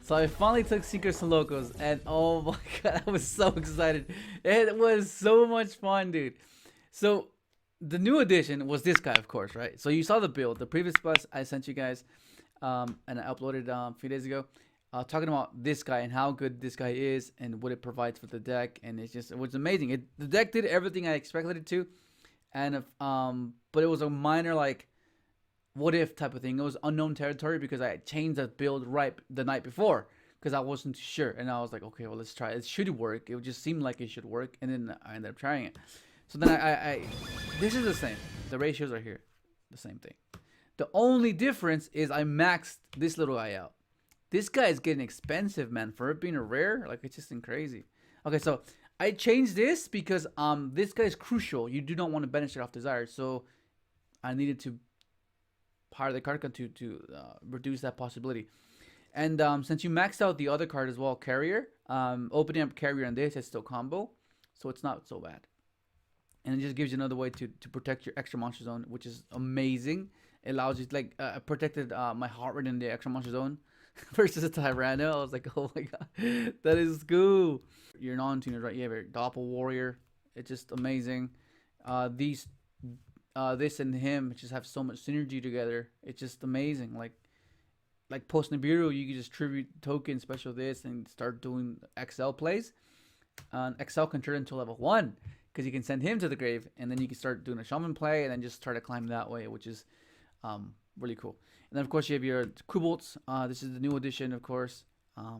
So I finally took Synchro Locos, and oh my god, I was so excited. It was so much fun, dude. So the new edition was this guy, of course, right? So you saw the build, the previous bus I sent you guys, and I uploaded a few days ago, talking about this guy and how good this guy is and what it provides for the deck, and it was amazing. The deck did everything I expected it to, and but it was a minor like what if type of thing. It was unknown territory because I changed that build right the night before because I wasn't sure, and I was like, okay, well let's try. It should work. It just seemed like it should work, and then I ended up trying it. So then I this is the same. The ratios are here, the same thing. The only difference is I maxed this little guy out. This guy is getting expensive, man. For it being a rare, like it's just crazy. Okay, so I changed this because this guy is crucial. You do not want to banish it off desire, so I needed to hire the card to reduce that possibility. And since you maxed out the other card as well, Carrier, opening up Carrier on this is still combo, so it's not so bad. And it just gives you another way to protect your extra monster zone, which is amazing. It allows you to, like, protected my heart rate in the extra monster zone versus a Tyranno. I was like, oh my god, that is cool. Your non-tuners, right? You have your Doppel Warrior. It's just amazing. This and him just have so much synergy together. It's just amazing. Like post Nibiru, you can just tribute token special this and start doing XL plays. XL can turn into level 1 because you can send him to the grave, and then you can start doing a shaman play and then just try to climb that way, which is really cool. And then of course you have your Kubolts. This is the new edition, of course.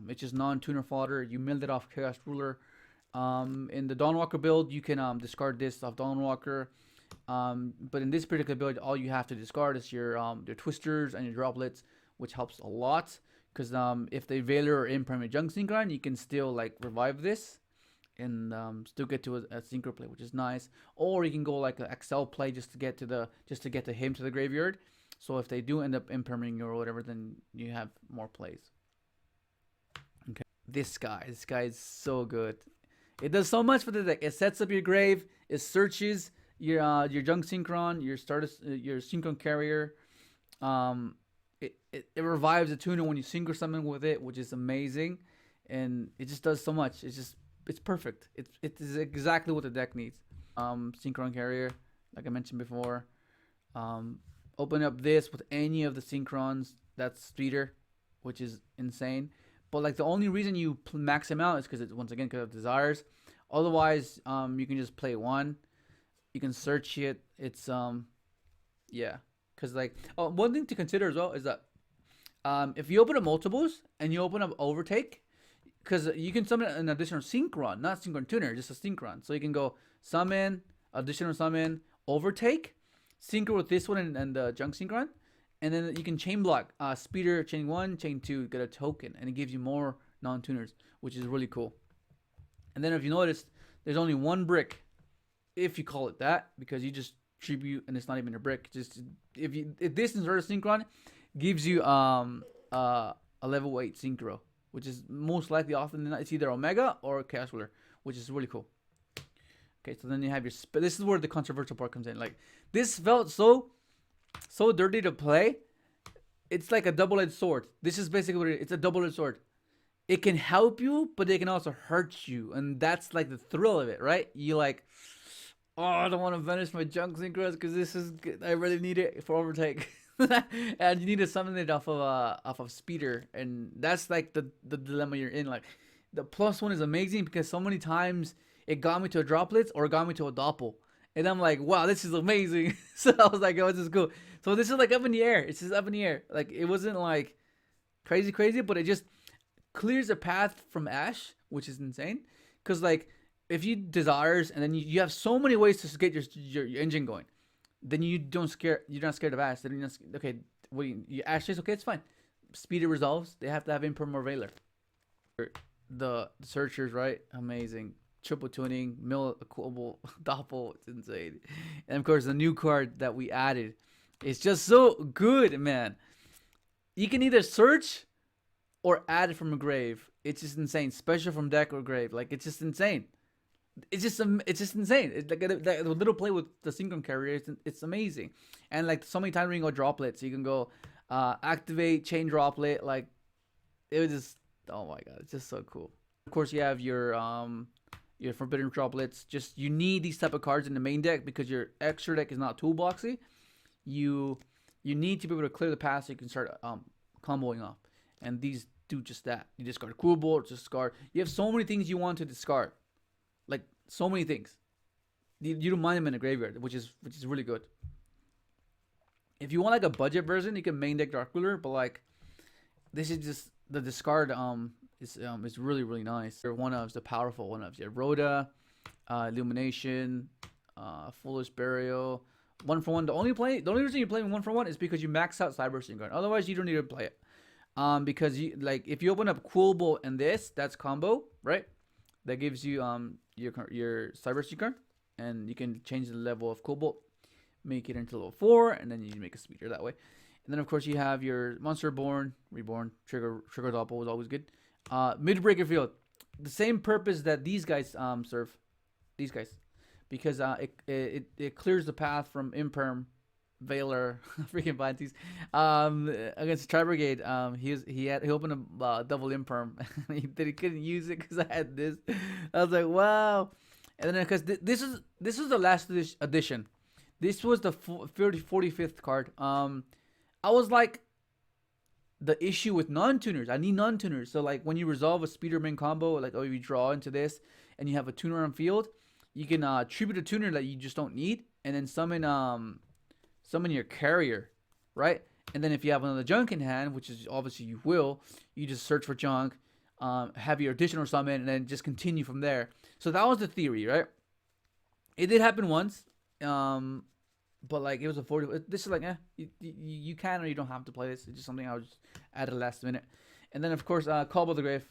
It's just non-tuner fodder. You milled it off Chaos Ruler. In the Dawnwalker build, you can discard this off Dawnwalker. But in this particular build, all you have to discard is your twisters and your droplets, which helps a lot. Because if the Veiler or Imprime or Junk Synchron, you can still like revive this and still get to a synchro play, which is nice. Or you can go like an XL play just to get to him to the graveyard. So if they do end up imperming or whatever, then you have more plays. Okay, this guy is so good. It does so much for the deck. It sets up your grave. It searches your Junk Synchron, your Synchron Carrier. It revives a tuner when you synchro summon with it, which is amazing, and it just does so much. It's perfect. It is exactly what the deck needs. Synchron Carrier, like I mentioned before. Open up this with any of the Synchrons. That's speeder, which is insane. But like the only reason you max him out is because it's once again because of desires. Otherwise, you can just play one. You can search it. It's yeah. Because like one thing to consider as well is that if you open up multiples and you open up overtake, because you can summon an additional synchron, not synchron tuner, just a synchron. So you can go summon, additional summon, overtake, synchro with this one and the junk synchron, and then you can chain block speeder chain 1, chain 2, get a token, and it gives you more non-tuners, which is really cool. And then if you notice, there's only one brick, if you call it that, because you just tribute and it's not even a brick. Just if this insert a synchron gives you a level 8 synchro, which is most likely often than not, it's either Omega or Chaos Ruler, which is really cool. Okay, so then you have your this is where the controversial part comes in. Like this felt so dirty to play. It's like a double-edged sword. This is basically what it's a double-edged sword. It can help you, but it can also hurt you, and that's like the thrill of it, right? You like, oh, I don't want to vanish my junk synchros because this is good. I really need it for overtake. And you need to summon it off of speeder, and that's like the dilemma you're in. Like the +1 is amazing because so many times it got me to a droplets or it got me to a doppel, and I'm like, wow, this is amazing. So I was like, oh, this is cool. So this is like up in the air. It's just up in the air. Like it wasn't like crazy, but it just clears a path from Ash, which is insane. Because like if you desires and then you have so many ways to get your engine going, then you're not scared of Ash. Then you're not, okay, you Ash is okay, it's fine. Speeder resolves. They have to have Imperm or Veiler. The searchers, right? Amazing. Triple tuning, mill equable doppel, it's insane. And of course the new card that we added is just so good, man. You can either search or add it from a grave. It's just insane. Special from deck or grave. Like it's just insane. It's just insane. It's like a little play with the Synchron Carrier. It's amazing. And like so many times we can go droplets. You can go activate chain droplet. Like it was just Oh my god, it's just so cool. Of course, you have your forbidden droplets. Just you need these type of cards in the main deck because your extra deck is not toolboxy. You you need to be able to clear the path so you can start comboing off. And these do just that. You discard Cool Bolt, discard. You have so many things you want to discard, like so many things. You don't mind them in the graveyard, which is really good. If you want like a budget version, you can main deck Dark Ruler, but like this is just the discard is really nice. One of the powerful one of Rhoda, Illumination, Foolish Burial, 1-for-1. The only reason you're playing 1-for-1 is because you max out Cyber Synchron. Otherwise, you don't need to play it. Because you like if you open up Cool Bolt and this, that's combo, right? That gives you your Cyber Synchron, and you can change the level of Cool Bolt, make it into level 4, and then you make a speeder that way. And then of course you have your Monster Reborn, Trigger Doppel is always good. Midbreaker Field, the same purpose that these guys serve, because it clears the path from Imperm, Veiler, freaking Vanties, against Tri Brigade. He opened a double Imperm, he couldn't use it because I had this. I was like, wow. And then because this is the last edition. This was the 45th card. I was like, the issue with non-tuners. I need non-tuners. So like when you resolve a speeder main combo, like you draw into this and you have a tuner on field, you can tribute a tuner that you just don't need, and then summon your carrier, right? And then if you have another junk in hand, which is obviously you will, you just search for junk, have your additional summon, and then just continue from there. So that was the theory, right? It did happen once. But like it was a 40. This is like, you can or you don't have to play this. It's just something I was just at the last minute. And then of course, Call by the Grave,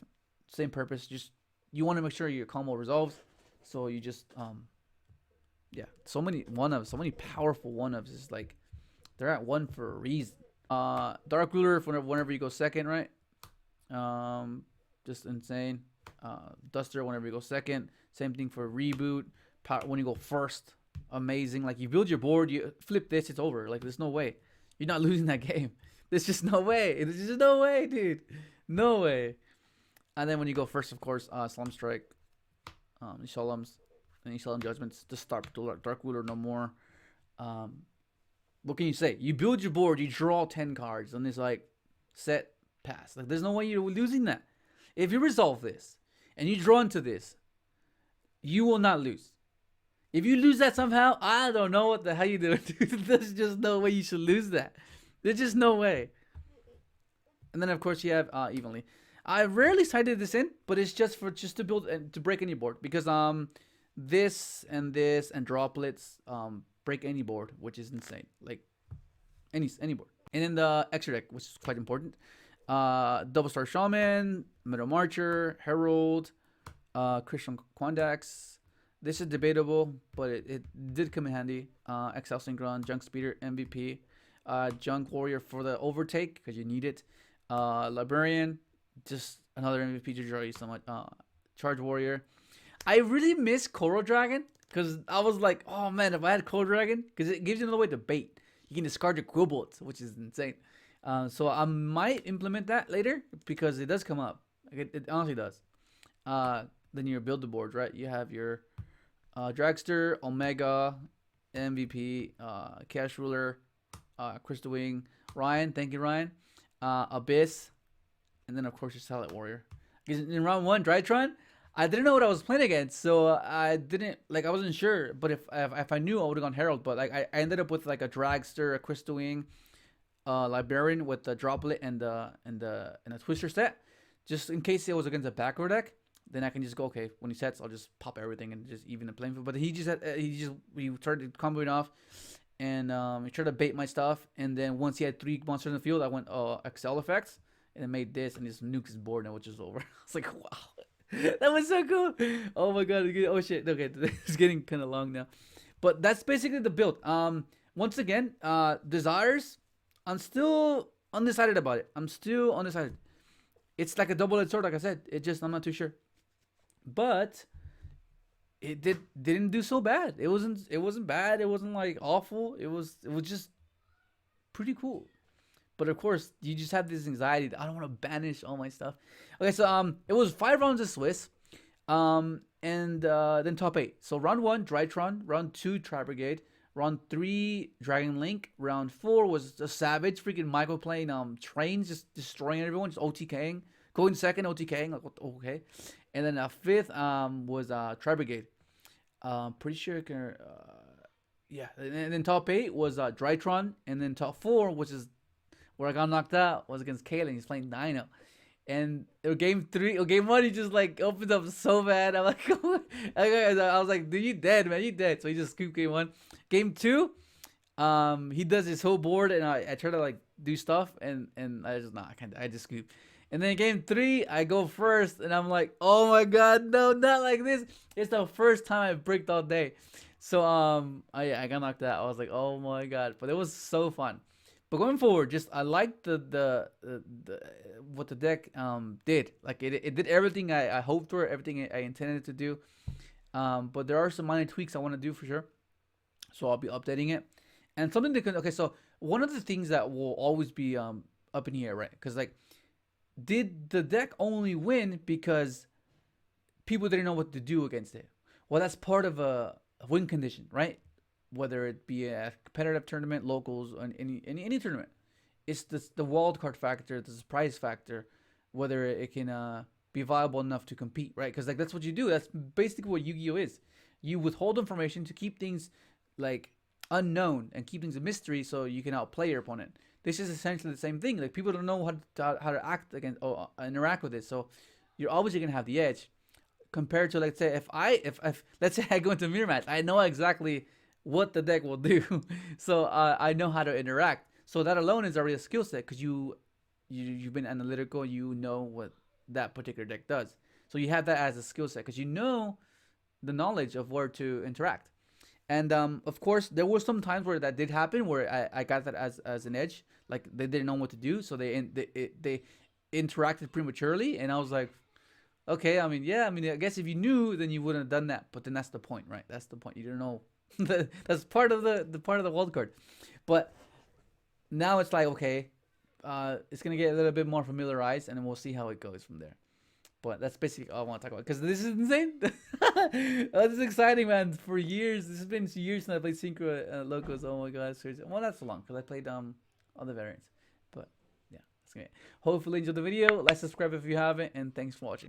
same purpose. Just you want to make sure your combo resolves. So you just yeah, so many powerful one-ups. Is like they're at 1 for a reason. Dark Ruler whenever you go second, right? Just insane. Duster whenever you go second. Same thing for Reboot. When you go first. Amazing. Like you build your board, you flip this, it's over. Like there's no way you're not losing that game. There's just no way. There's just no way, dude. No way. And then when you go first, of course, Slum Strike, Shalom's, and Shalom Judgments to start Dark Ruler no more. What can you say? You build your board, you draw 10 cards, and it's like set pass. Like there's no way you're losing that. If you resolve this and you draw into this, you will not lose. If you lose that somehow, I don't know what the hell you doing, dude. There's just no way you should lose that. There's just no way. And then of course you have Evenly. I rarely cited this in, but it's just to build and to break any board, because this and droplets break any board, which is insane. Like any board. And then the extra deck, which is quite important. Double Star Shaman, Metal Marcher, Herald, Christian Quandax. This is debatable, but it did come in handy. XL Synchron, Junk Speeder, MVP, Junk Warrior for the overtake because you need it. Librarian, just another MVP to draw you so much. Charge Warrior. I really miss Coral Dragon because I was like, oh man, if I had Coral Dragon, because it gives you another way to bait. You can discard your Quillbolts, which is insane. So I might implement that later because it does come up. It honestly does. Then you build the board, right? You have your Dragster, Omega, MVP, Cash Ruler, Crystal Wing, Ryan, thank you Ryan, Abyss, and then of course your Salad Warrior. In round 1, Drytron, I didn't know what I was playing against, so I wasn't sure. But if I knew, I would have gone Herald. But like I ended up with like a Dragster, a Crystal Wing, Librarian with the Droplet and a Twister set, just in case it was against a backrow deck. Then I can just go, okay, when he sets, I'll just pop everything and just even the playing field. But he started comboing off, and he tried to bait my stuff. And then once he had 3 monsters in the field, I went XL effects and it made this, and just nukes his board, and which is over. I was like, wow, that was so cool. Oh my god, oh shit. Okay, it's getting kind of long now, but that's basically the build. Once again, desires, I'm still undecided about it. It's like a double-edged sword, like I said. I'm not too sure. But it didn't do so bad. It wasn't bad. It wasn't like awful. It was just pretty cool. But of course, you just have this anxiety that I don't want to banish all my stuff. Okay, so it was 5 rounds of Swiss, and then top 8. So round 1, Drytron. Round 2, Tri Brigade. Round 3, Dragon Link. Round 4 was a savage freaking Michael playing trains, just destroying everyone, just OTKing. Going second, OTKing. Like, okay. And then 5th was Tri Brigade. Pretty sure yeah. And then top 8 was Drytron, and then top 4, which is where I got knocked out, was against Kalen. He's playing Dino. And game 1, he just like opened up so bad. I'm like, I was like, dude, you dead, man, you dead. So he just scooped game 1. Game 2, he does his whole board, and I try to like do stuff, and I just I can't. I just scoop. And then game 3, I go first, and I'm like, oh my god, no, not like this. It's the first time I bricked all day. So I got knocked out. I was like, oh my god, but it was so fun. But going forward, just I like the what the deck did. Like it did everything I hoped for, everything I intended to do. But there are some minor tweaks I want to do for sure. So I'll be updating it. And something that can, okay, so one of the things that will always be up in the air, right? Because like, did the deck only win because people didn't know what to do against it? Well, that's part of a win condition, right? Whether it be a competitive tournament, locals, or any tournament, it's the wild card factor, the surprise factor, whether it can be viable enough to compete, right? Because like that's what you do. That's basically what Yu-Gi-Oh is. You withhold information to keep things like unknown and keep things a mystery, so you can outplay your opponent. This is essentially the same thing. Like people don't know how to act against or interact with it, so you're obviously gonna have the edge compared to, let's say, if let's say I go into mirror match, I know exactly what the deck will do, so I know how to interact. So that alone is already a skill set because you've been analytical. You know what that particular deck does, so you have that as a skill set because you know the knowledge of where to interact. And of course, there were some times where that did happen, where I got that as an edge. Like they didn't know what to do, so they interacted prematurely, and I was like, okay, I mean, yeah, I mean, I guess if you knew, then you wouldn't have done that. But then that's the point, right? That's the point. You didn't know. That's part of the part of the wild card. But now it's like, okay, it's gonna get a little bit more familiarized, and then we'll see how it goes from there. But that's basically all I want to talk about because this is insane. This is exciting, man. For years, this has been years since I played Synchro locals. Oh my god, seriously. Well, not so long because I played other variants. But yeah, that's great. Hopefully, enjoy the video. Like, subscribe if you haven't, and thanks for watching.